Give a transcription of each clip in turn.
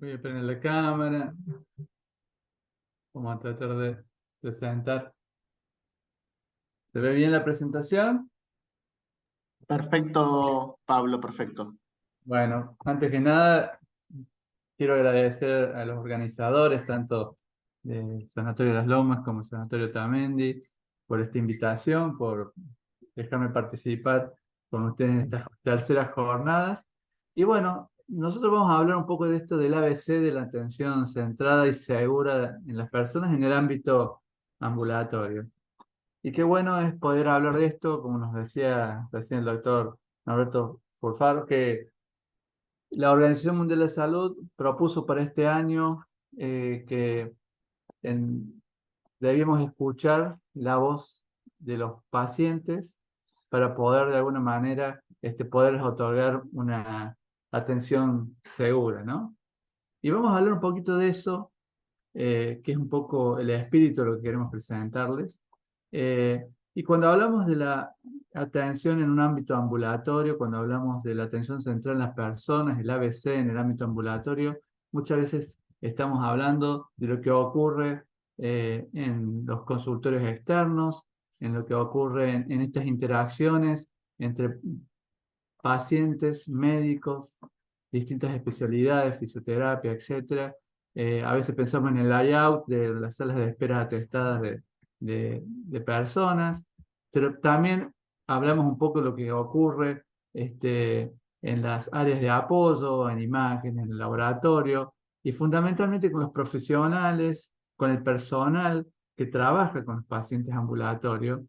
Voy a prender la cámara. Vamos a tratar de presentar. ¿Se ve bien la presentación? Perfecto, Pablo, perfecto. Bueno, antes que nada, quiero agradecer a los organizadores, tanto del Sanatorio Las Lomas como el Sanatorio Tamendi, por esta invitación, por dejarme participar con ustedes en estas terceras jornadas. Y bueno, nosotros vamos a hablar un poco de esto del ABC, de la atención centrada y segura en las personas en el ámbito ambulatorio. Y qué bueno es poder hablar de esto, como nos decía recién el doctor Norberto Furfaro, que la Organización Mundial de la Salud propuso para este año que en- debíamos escuchar la voz de los pacientes para poder de alguna manera poderles otorgar una atención segura, ¿no? Y vamos a hablar un poquito de eso, que es un poco el espíritu de lo que queremos presentarles. Y cuando hablamos de la atención en un ámbito ambulatorio, cuando hablamos de la atención central en las personas, el ABC en el ámbito ambulatorio, muchas veces estamos hablando de lo que ocurre en los consultorios externos, en lo que ocurre en estas interacciones entre pacientes, médicos, distintas especialidades, fisioterapia, etcétera. A veces pensamos en el layout de las salas de espera atestadas de personas, pero también hablamos un poco de lo que ocurre en las áreas de apoyo, en imágenes, en el laboratorio, y fundamentalmente con los profesionales, con el personal que trabaja con los pacientes ambulatorios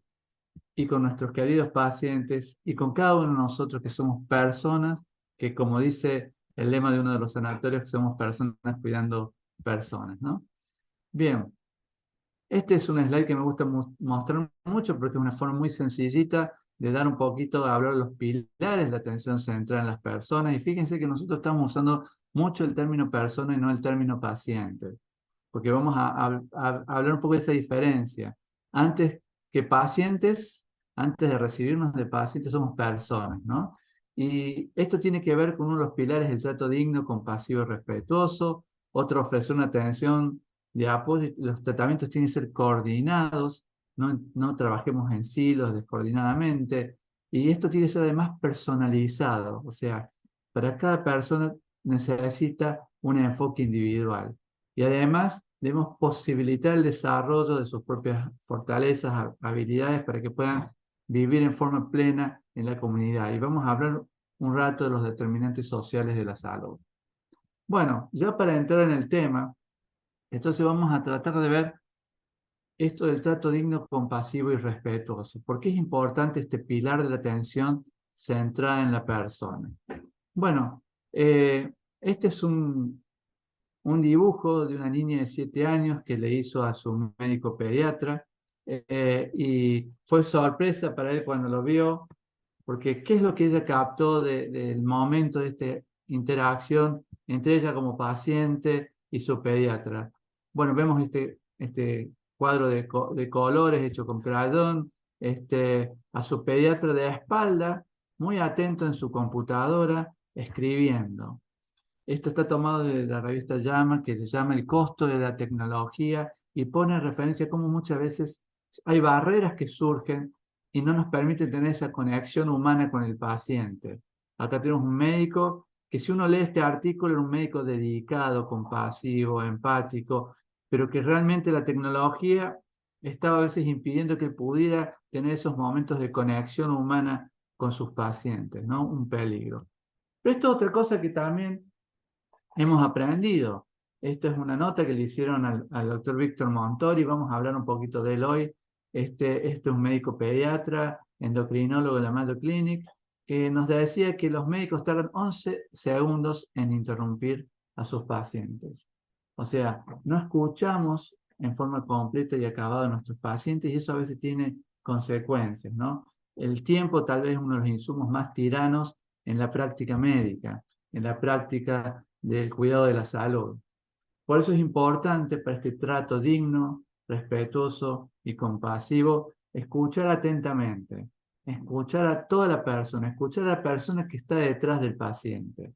y con nuestros queridos pacientes y con cada uno de nosotros que somos personas, que como dice el lema de uno de los sanatorios, que somos personas cuidando personas, ¿no? Bien, este es un slide que me gusta mostrar mucho porque es una forma muy sencillita de dar un poquito, de hablar de los pilares de la atención central en las personas. Y fíjense que nosotros estamos usando mucho el término persona y no el término paciente, porque vamos a hablar un poco de esa diferencia. Antes que pacientes, antes de recibirnos de pacientes, somos personas, ¿no? Y esto tiene que ver con uno de los pilares del trato digno, compasivo y respetuoso. Otro, ofrecer una atención de apoyo. Los tratamientos tienen que ser coordinados, no trabajemos en silos descoordinadamente. Y esto tiene que ser además personalizado, o sea, para cada persona necesita un enfoque individual. Y además debemos posibilitar el desarrollo de sus propias fortalezas, habilidades para que puedan vivir en forma plena en la comunidad. Y vamos a hablar un rato de los determinantes sociales de la salud. Bueno, ya para entrar en el tema, entonces vamos a tratar de ver esto del trato digno, compasivo y respetuoso. ¿Por qué es importante este pilar de la atención centrada en la persona? Bueno, este es un dibujo de una niña de 7 años que le hizo a su médico pediatra, y fue sorpresa para él cuando lo vio, porque ¿qué es lo que ella captó del momento de esta interacción entre ella como paciente y su pediatra? Bueno, vemos este cuadro de colores hecho con crayón, a su pediatra de espalda, muy atento en su computadora, escribiendo. Esto está tomado de la revista Llama, que se llama El costo de la tecnología, y pone en referencia cómo muchas veces hay barreras que surgen y no nos permiten tener esa conexión humana con el paciente. Acá tenemos un médico que, si uno lee este artículo, era un médico dedicado, compasivo, empático, pero que realmente la tecnología estaba a veces impidiendo que pudiera tener esos momentos de conexión humana con sus pacientes, ¿no? Un peligro. Pero esto es otra cosa que también hemos aprendido. Esta es una nota que le hicieron al doctor Víctor Montori. Vamos a hablar un poquito de él hoy. Este es un médico pediatra, endocrinólogo de la Mayo Clinic, que nos decía que los médicos tardan 11 segundos en interrumpir a sus pacientes. O sea, no escuchamos en forma completa y acabada a nuestros pacientes, y eso a veces tiene consecuencias, ¿no? El tiempo tal vez es uno de los insumos más tiranos en la práctica médica, en la práctica del cuidado de la salud. Por eso es importante, para este trato digno, respetuoso y compasivo, escuchar atentamente, escuchar a toda la persona, escuchar a la persona que está detrás del paciente.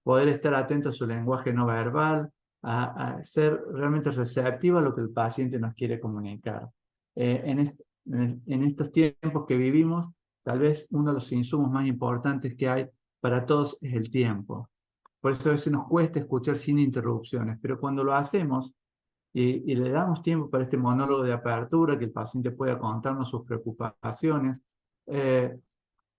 poder estar atento a su lenguaje no verbal, a ser realmente receptivo a lo que el paciente nos quiere comunicar. En estos tiempos que vivimos, tal vez uno de los insumos más importantes que hay para todos es el tiempo. Por eso a veces nos cuesta escuchar sin interrupciones, pero cuando lo hacemos y le damos tiempo para este monólogo de apertura, que el paciente pueda contarnos sus preocupaciones, eh,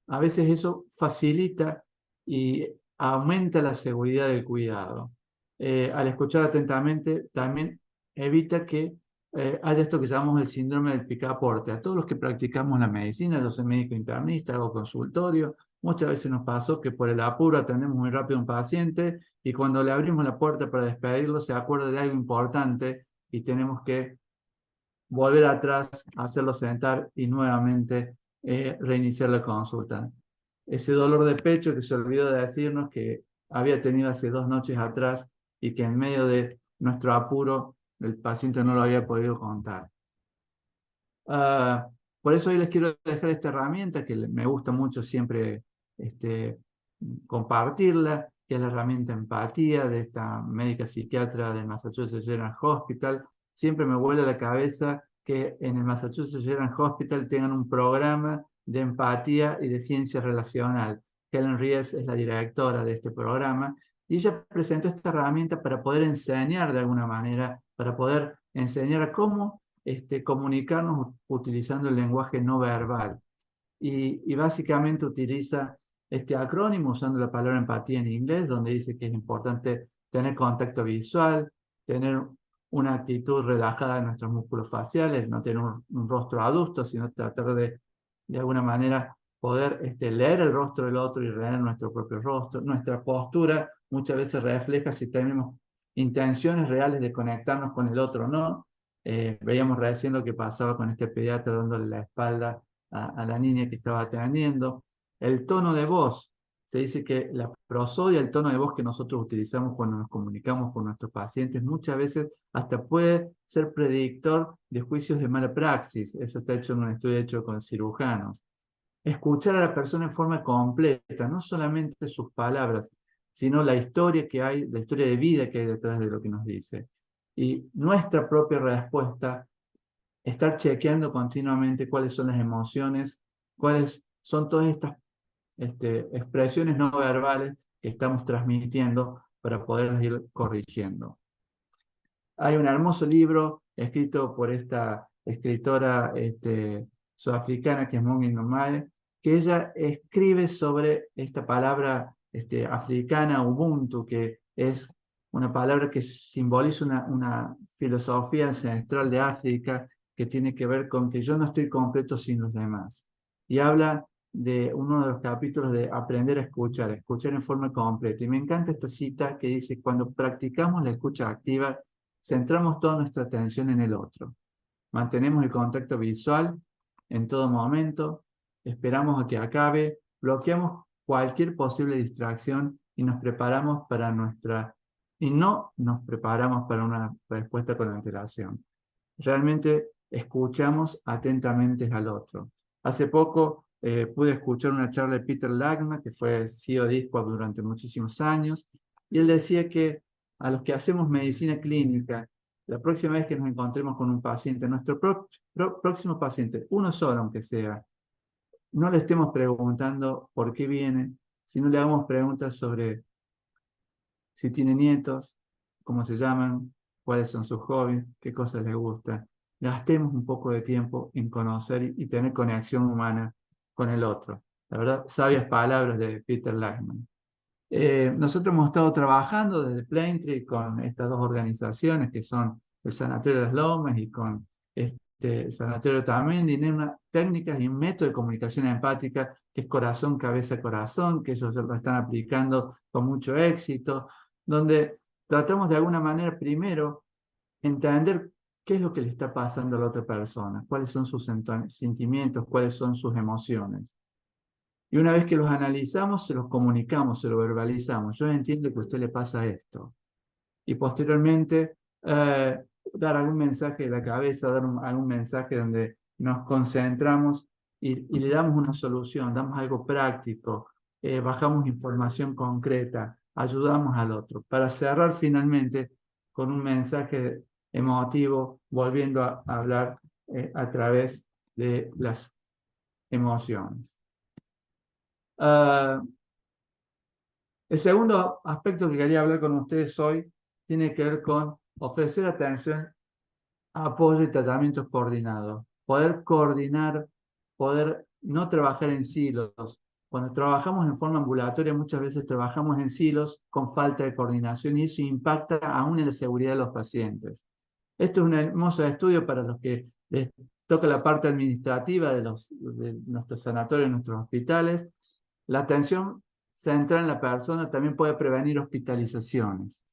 a veces eso facilita y aumenta la seguridad del cuidado. Al escuchar atentamente, también evita que haya esto que llamamos el síndrome del picaporte. A todos los que practicamos la medicina, yo soy médico internista, hago consultorio, muchas veces nos pasó que por el apuro atendemos muy rápido a un paciente y cuando le abrimos la puerta para despedirlo se acuerda de algo importante y tenemos que volver atrás, hacerlo sentar y nuevamente reiniciar la consulta. Ese dolor de pecho que se olvidó de decirnos que había tenido hace 2 noches atrás y que en medio de nuestro apuro el paciente no lo había podido contar. Por eso hoy les quiero dejar esta herramienta que me gusta mucho siempre este, compartirla, que es la herramienta empatía de esta médica psiquiatra del Massachusetts General Hospital. Siempre me vuelve a la cabeza que en el Massachusetts General Hospital tengan un programa de empatía y de ciencia relacional. Helen Ries es la directora de este programa y ella presentó esta herramienta para poder enseñar de alguna manera, para poder enseñar a cómo comunicarnos utilizando el lenguaje no verbal. Y básicamente utiliza este acrónimo usando la palabra empatía en inglés, donde dice que es importante tener contacto visual, tener una actitud relajada en nuestros músculos faciales, no tener un rostro adusto, sino tratar de alguna manera poder leer el rostro del otro y leer nuestro propio rostro. Nuestra postura muchas veces refleja si tenemos intenciones reales de conectarnos con el otro o no. Veíamos recién lo que pasaba con este pediatra dándole la espalda a la niña que estaba atendiendo. El tono de voz. Se dice que la prosodia, el tono de voz que nosotros utilizamos cuando nos comunicamos con nuestros pacientes, muchas veces hasta puede ser predictor de juicios de mala praxis. Eso está hecho en un estudio hecho con cirujanos. Escuchar a la persona en forma completa, no solamente sus palabras, sino la historia que hay, la historia de vida que hay detrás de lo que nos dice. Y nuestra propia respuesta, estar chequeando continuamente cuáles son las emociones, cuáles son todas estas expresiones no verbales que estamos transmitiendo para poder ir corrigiendo. Hay un hermoso libro escrito por esta escritora sudafricana que es Mongi Nomae, que ella escribe sobre esta palabra africana, Ubuntu, que es una palabra que simboliza una filosofía ancestral de África que tiene que ver con que yo no estoy completo sin los demás. Y habla de uno de los capítulos de aprender a escuchar en forma completa. Y me encanta esta cita que dice, cuando practicamos la escucha activa, centramos toda nuestra atención en el otro. Mantenemos el contacto visual en todo momento, esperamos a que acabe, bloqueamos cualquier posible distracción y nos preparamos para y no nos preparamos para una respuesta con antelación. Realmente escuchamos atentamente al otro. Hace poco pude escuchar una charla de Peter Lagman, que fue CEO de ISPOP durante muchísimos años, y él decía que a los que hacemos medicina clínica, la próxima vez que nos encontremos con un paciente, nuestro próximo paciente, uno solo aunque sea, no le estemos preguntando por qué viene, sino le hagamos preguntas sobre si tiene nietos, cómo se llaman, cuáles son sus hobbies, qué cosas les gusta. Gastemos un poco de tiempo en conocer y tener conexión humana con el otro. La verdad, sabias palabras de Peter Lachman. Nosotros hemos estado trabajando desde Plaintree con estas dos organizaciones que son el Sanatorio de las Lomas y con el Sanatorio Tamendi, tienen una técnicas y un método de comunicación empática que es corazón, cabeza, corazón, que ellos lo están aplicando con mucho éxito, donde tratamos de alguna manera primero entender qué es lo que le está pasando a la otra persona, cuáles son sus sentimientos, cuáles son sus emociones. Y una vez que los analizamos, se los comunicamos, se lo verbalizamos. Yo entiendo que a usted le pasa esto. Y posteriormente, dar algún mensaje de la cabeza, dar algún mensaje donde nos concentramos y le damos una solución, damos algo práctico, bajamos información concreta, ayudamos al otro. Para cerrar finalmente con un mensaje emotivo, volviendo a hablar a través de las emociones. El segundo aspecto que quería hablar con ustedes hoy tiene que ver con ofrecer atención, apoyo y tratamientos coordinados. Poder coordinar, poder no trabajar en silos. Cuando trabajamos en forma ambulatoria, muchas veces trabajamos en silos con falta de coordinación y eso impacta aún en la seguridad de los pacientes. Esto es un hermoso estudio para los que les toca la parte administrativa de nuestros sanatorios, nuestros hospitales. La atención central en la persona también puede prevenir hospitalizaciones,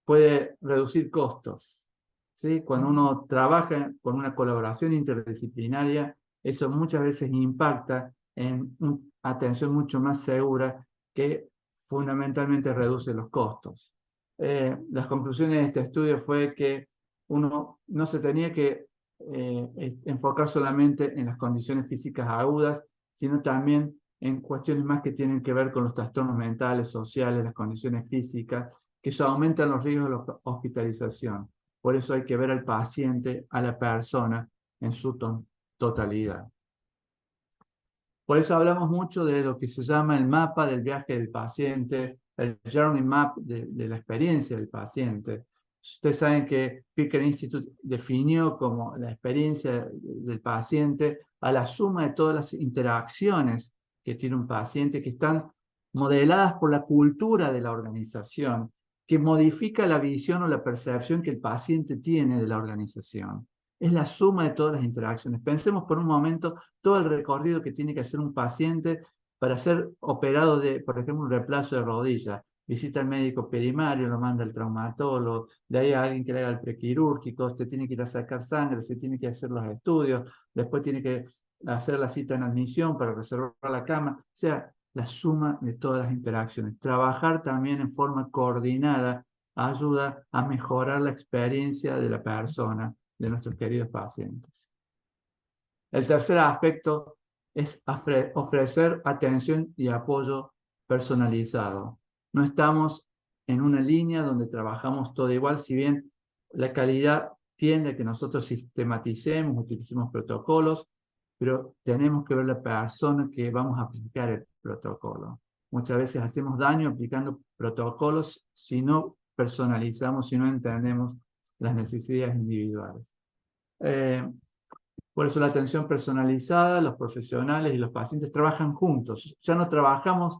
puede reducir costos, ¿sí? Cuando uno trabaja con una colaboración interdisciplinaria, eso muchas veces impacta en una atención mucho más segura que fundamentalmente reduce los costos. Las conclusiones de este estudio fue que uno no se tenía que enfocar solamente en las condiciones físicas agudas, sino también en cuestiones más que tienen que ver con los trastornos mentales, sociales, las condiciones físicas, que eso aumenta los riesgos de la hospitalización. Por eso hay que ver al paciente, a la persona, en su totalidad. Por eso hablamos mucho de lo que se llama el mapa del viaje del paciente, el journey map de la experiencia del paciente. Ustedes saben que Picker Institute definió como la experiencia del paciente a la suma de todas las interacciones que tiene un paciente, que están modeladas por la cultura de la organización, que modifica la visión o la percepción que el paciente tiene de la organización. Es la suma de todas las interacciones. Pensemos por un momento todo el recorrido que tiene que hacer un paciente para ser operado de, por ejemplo, un reemplazo de rodilla. Visita al médico primario, lo manda al traumatólogo, de ahí a alguien que le haga el prequirúrgico, se tiene que ir a sacar sangre, se tiene que hacer los estudios, después tiene que hacer la cita en admisión para reservar la cama. O sea, la suma de todas las interacciones. Trabajar también en forma coordinada ayuda a mejorar la experiencia de la persona, de nuestros queridos pacientes. El tercer aspecto es ofrecer atención y apoyo personalizado. No estamos en una línea donde trabajamos todo igual, si bien la calidad tiende a que nosotros sistematicemos, utilicemos protocolos, pero tenemos que ver la persona que vamos a aplicar el protocolo. Muchas veces hacemos daño aplicando protocolos si no personalizamos, si no entendemos las necesidades individuales. Por eso la atención personalizada, los profesionales y los pacientes trabajan juntos. Ya no trabajamos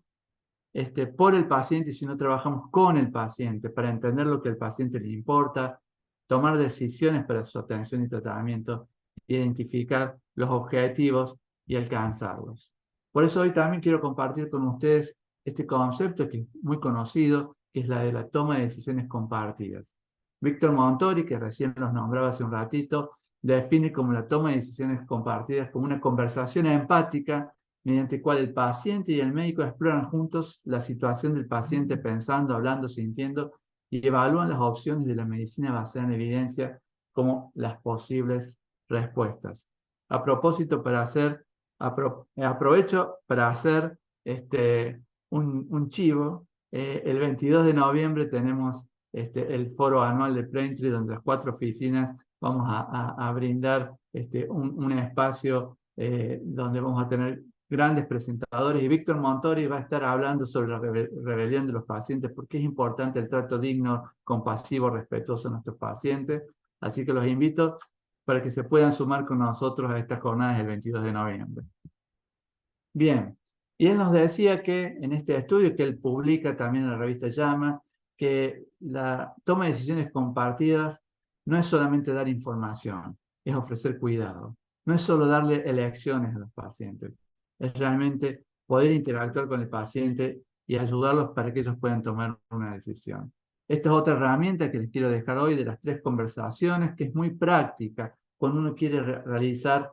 por el paciente, sino trabajamos con el paciente para entender lo que al paciente le importa, tomar decisiones para su atención y tratamiento, identificar los objetivos y alcanzarlos. Por eso hoy también quiero compartir con ustedes este concepto que es muy conocido, que es la de la toma de decisiones compartidas. Víctor Montori, que recién los nombraba hace un ratito, define como la toma de decisiones compartidas como una conversación empática mediante la cual el paciente y el médico exploran juntos la situación del paciente pensando, hablando, sintiendo y evalúan las opciones de la medicina basada en evidencia como las posibles respuestas. A propósito, aprovecho para hacer un chivo. El 22 de noviembre tenemos el foro anual de Braintree, donde las 4 oficinas vamos a brindar un espacio donde vamos a tener grandes presentadores, y Víctor Montori va a estar hablando sobre la rebelión de los pacientes, porque es importante el trato digno, compasivo, respetuoso de nuestros pacientes. Así que los invito para que se puedan sumar con nosotros a estas jornadas del 22 de noviembre. Bien, y él nos decía que en este estudio que él publica también en la revista Llama, que la toma de decisiones compartidas no es solamente dar información, es ofrecer cuidado. No es solo darle elecciones a los pacientes, es realmente poder interactuar con el paciente y ayudarlos para que ellos puedan tomar una decisión. Esta es otra herramienta que les quiero dejar hoy de las 3 conversaciones, que es muy práctica cuando uno quiere realizar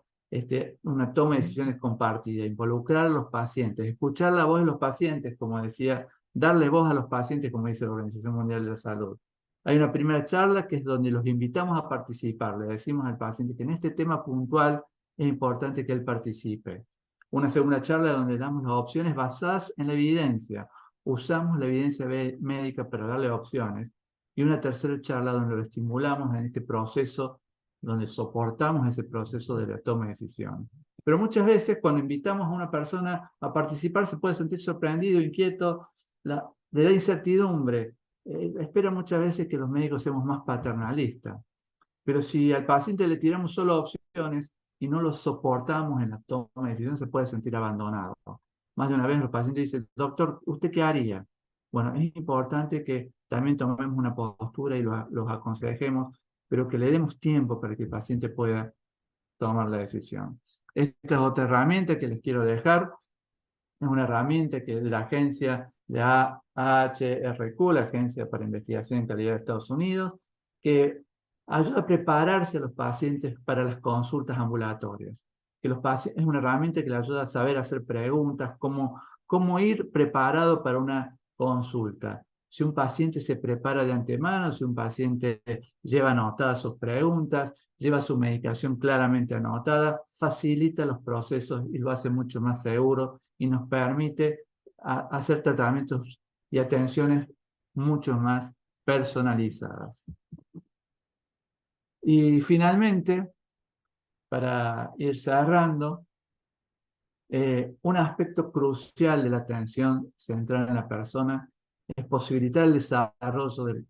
una toma de decisiones compartida, involucrar a los pacientes, escuchar la voz de los pacientes, como decía, darle voz a los pacientes, como dice la Organización Mundial de la Salud. Hay una primera charla que es donde los invitamos a participar. Le decimos al paciente que en este tema puntual es importante que él participe. Una segunda charla donde damos las opciones basadas en la evidencia. usamos la evidencia médica para darle opciones, y una tercera charla donde lo estimulamos en este proceso, donde soportamos ese proceso de la toma de decisiones. Pero muchas veces cuando invitamos a una persona a participar se puede sentir sorprendido, inquieto, de la incertidumbre. Espera muchas veces que los médicos seamos más paternalistas. Pero si al paciente le tiramos solo opciones y no lo soportamos en la toma de decisiones, se puede sentir abandonado. Más de una vez los pacientes dicen, doctor, ¿usted qué haría? Bueno, es importante que también tomemos una postura y los aconsejemos, pero que le demos tiempo para que el paciente pueda tomar la decisión. Esta es otra herramienta que les quiero dejar. Es una herramienta que es de la agencia de AHRQ, la Agencia para Investigación en Calidad de Estados Unidos, que ayuda a prepararse a los pacientes para las consultas ambulatorias. Que es una herramienta que le ayuda a saber hacer preguntas, cómo ir preparado para una consulta. Si un paciente se prepara de antemano, si un paciente lleva anotadas sus preguntas, lleva su medicación claramente anotada, facilita los procesos y lo hace mucho más seguro y nos permite hacer tratamientos y atenciones mucho más personalizadas. Y finalmente, para ir cerrando, un aspecto crucial de la atención centrada en la persona es posibilitar el desarrollo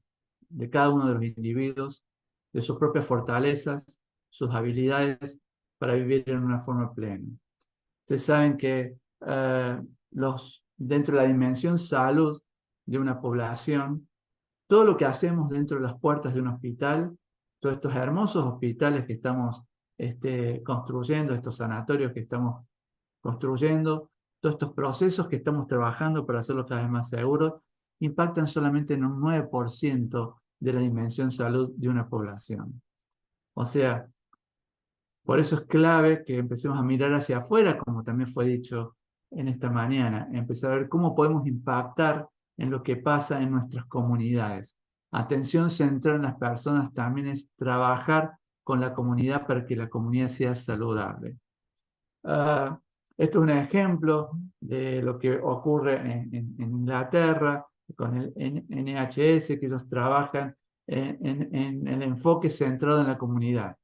de cada uno de los individuos, de sus propias fortalezas, sus habilidades para vivir en una forma plena. Ustedes saben que dentro de la dimensión salud de una población, todo lo que hacemos dentro de las puertas de un hospital, todos estos hermosos hospitales que estamos construyendo, estos sanatorios que estamos construyendo, todos estos procesos que estamos trabajando para hacerlos cada vez más seguros, impactan solamente en un 9% de la dimensión salud de una población. O sea, por eso es clave que empecemos a mirar hacia afuera, como también fue dicho en esta mañana, empezar a ver cómo podemos impactar en lo que pasa en nuestras comunidades. Atención central en las personas también es trabajar con la comunidad para que la comunidad sea saludable. Esto es un ejemplo de lo que ocurre en Inglaterra con el NHS, que ellos trabajan en el enfoque centrado en la comunidad.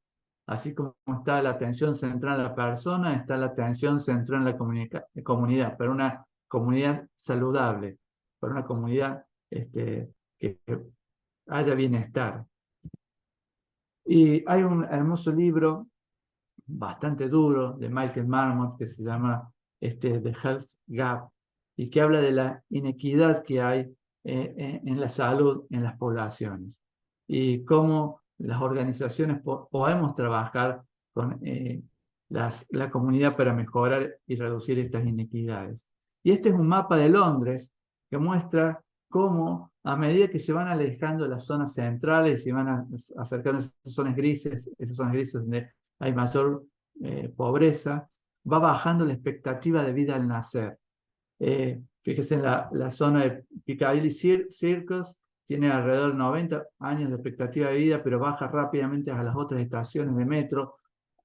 Así como está la atención central en la persona, está la atención central en la comunidad, pero una comunidad saludable, para una comunidad que haya bienestar. Y hay un hermoso libro bastante duro de Michael Marmot que se llama The Health Gap y que habla de la inequidad que hay en la salud en las poblaciones y cómo las organizaciones podemos trabajar con la comunidad para mejorar y reducir estas inequidades. Y este es un mapa de Londres que muestra cómo a medida que se van alejando de las zonas centrales y se van acercando a esas zonas grises donde hay mayor pobreza, va bajando la expectativa de vida al nacer. Fíjese en la zona de Piccadilly Circus, tiene alrededor de 90 años de expectativa de vida, pero baja rápidamente a las otras estaciones de metro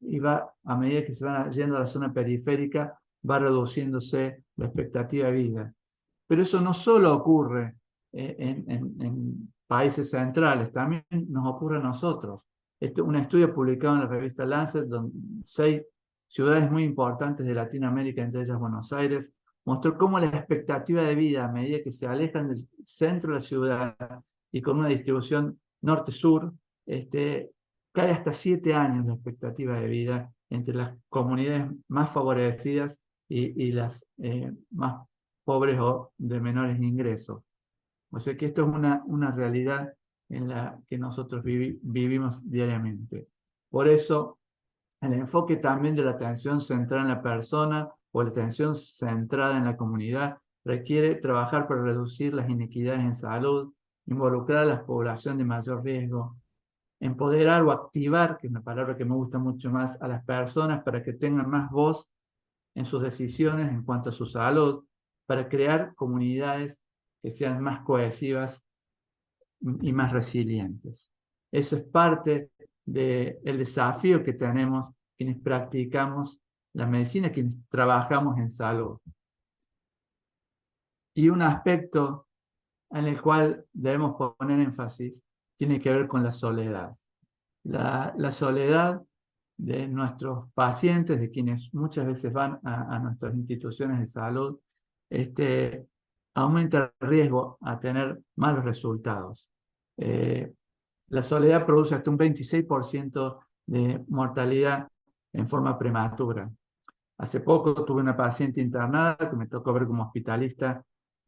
y va, a medida que se van yendo a la zona periférica, va reduciéndose la expectativa de vida. Pero eso no solo ocurre en países centrales, también nos ocurre a nosotros. Un estudio publicado en la revista Lancet, donde 6 ciudades muy importantes de Latinoamérica, entre ellas Buenos Aires, mostró cómo la expectativa de vida, a medida que se alejan del centro de la ciudad y con una distribución norte-sur, cae hasta 7 años la expectativa de vida entre las comunidades más favorecidas y las más pobres o de menores ingresos. O sea que esto es una realidad en la que nosotros vivimos diariamente. Por eso, el enfoque también de la atención centrada en la persona o la atención centrada en la comunidad requiere trabajar para reducir las inequidades en salud, involucrar a la población de mayor riesgo, empoderar o activar, que es una palabra que me gusta mucho más, a las personas para que tengan más voz en sus decisiones en cuanto a su salud, para crear comunidades que sean más cohesivas y más resilientes. Eso es parte del desafío que tenemos quienes practicamos la medicina, quienes trabajamos en salud. Y un aspecto en el cual debemos poner énfasis tiene que ver con la soledad. La soledad de nuestros pacientes, de quienes muchas veces van a nuestras instituciones de salud, aumenta el riesgo a tener malos resultados. La soledad produce hasta un 26% de mortalidad en forma prematura. Hace poco tuve una paciente internada que me tocó ver como hospitalista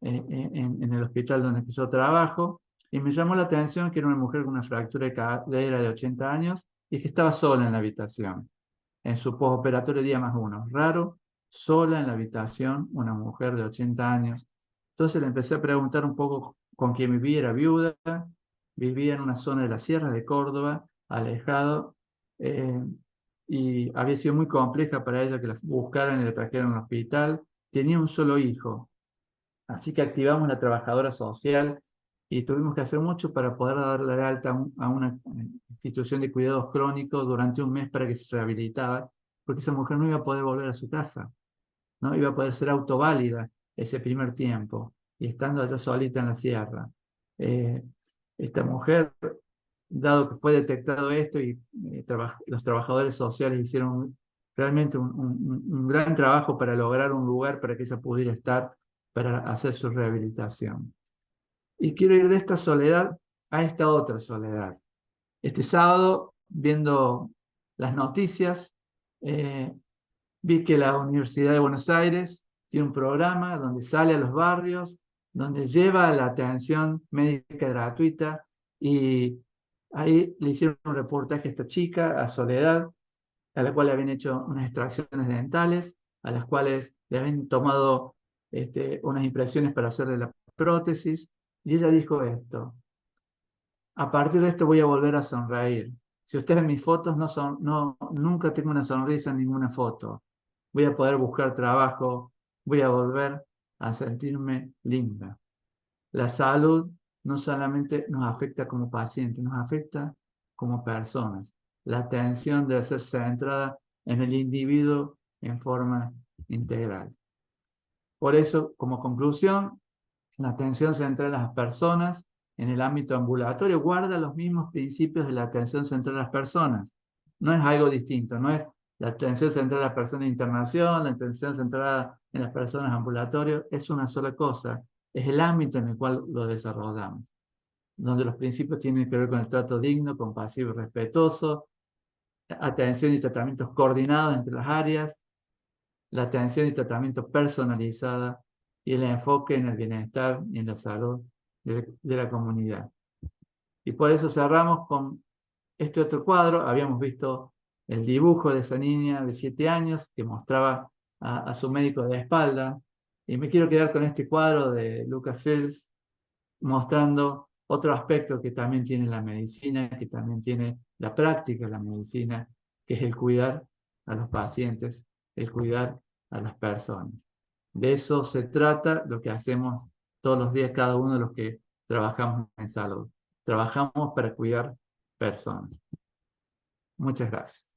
en el hospital donde yo trabajo, y me llamó la atención que era una mujer con una fractura de cadera de 80 años y que estaba sola en la habitación, en su postoperatorio día más uno. Raro, sola en la habitación, una mujer de 80 años. Entonces le empecé a preguntar un poco con quién vivía, era viuda, vivía en una zona de la Sierra de Córdoba, alejado, eh, y había sido muy compleja para ella que la buscaran y la trajeran al hospital. Tenía un solo hijo, así que activamos la trabajadora social y tuvimos que hacer mucho para poder darle de alta a una institución de cuidados crónicos durante un mes para que se rehabilitara, porque esa mujer no iba a poder volver a su casa, no iba a poder ser autoválida ese primer tiempo, y estando allá solita en la sierra. Eh, Esta mujer, dado que fue detectado esto, y los trabajadores sociales hicieron realmente un gran trabajo para lograr un lugar para que ella pudiera estar, para hacer su rehabilitación. Y quiero ir de esta soledad a esta otra soledad. Este sábado, viendo las noticias, eh, vi que la Universidad de Buenos Aires tiene un programa donde sale a los barrios, donde lleva la atención médica gratuita, y ahí le hicieron un reportaje a esta chica, a Soledad, a la cual le habían hecho unas extracciones dentales, a las cuales le habían tomado unas impresiones para hacerle la prótesis, y ella dijo esto: a partir de esto voy a volver a sonreír. Si ustedes ven mis fotos, nunca tengo una sonrisa en ninguna foto. Voy a poder buscar trabajo, voy a volver a sentirme linda. La salud no solamente nos afecta como pacientes, nos afecta como personas. La atención debe ser centrada en el individuo en forma integral. Por eso, como conclusión, la atención central a las personas en el ámbito ambulatorio guarda los mismos principios de la atención central a las personas. No es algo distinto, no es la atención central a las personas en internación, la atención centrada en las personas ambulatorios, es una sola cosa. Es el ámbito en el cual lo desarrollamos, donde los principios tienen que ver con el trato digno, compasivo y respetuoso, atención y tratamientos coordinados entre las áreas, la atención y tratamiento personalizada, y el enfoque en el bienestar y en la salud de la comunidad. Y por eso cerramos con este otro cuadro. Habíamos visto el dibujo de esa niña de 7 años que mostraba a su médico de espalda, y me quiero quedar con este cuadro de Lucas Fields, mostrando otro aspecto que también tiene la medicina, que también tiene la práctica de la medicina, que es el cuidar a los pacientes, el cuidar a las personas. De eso se trata lo que hacemos todos los días cada uno de los que trabajamos en salud. Trabajamos para cuidar personas. Muchas gracias.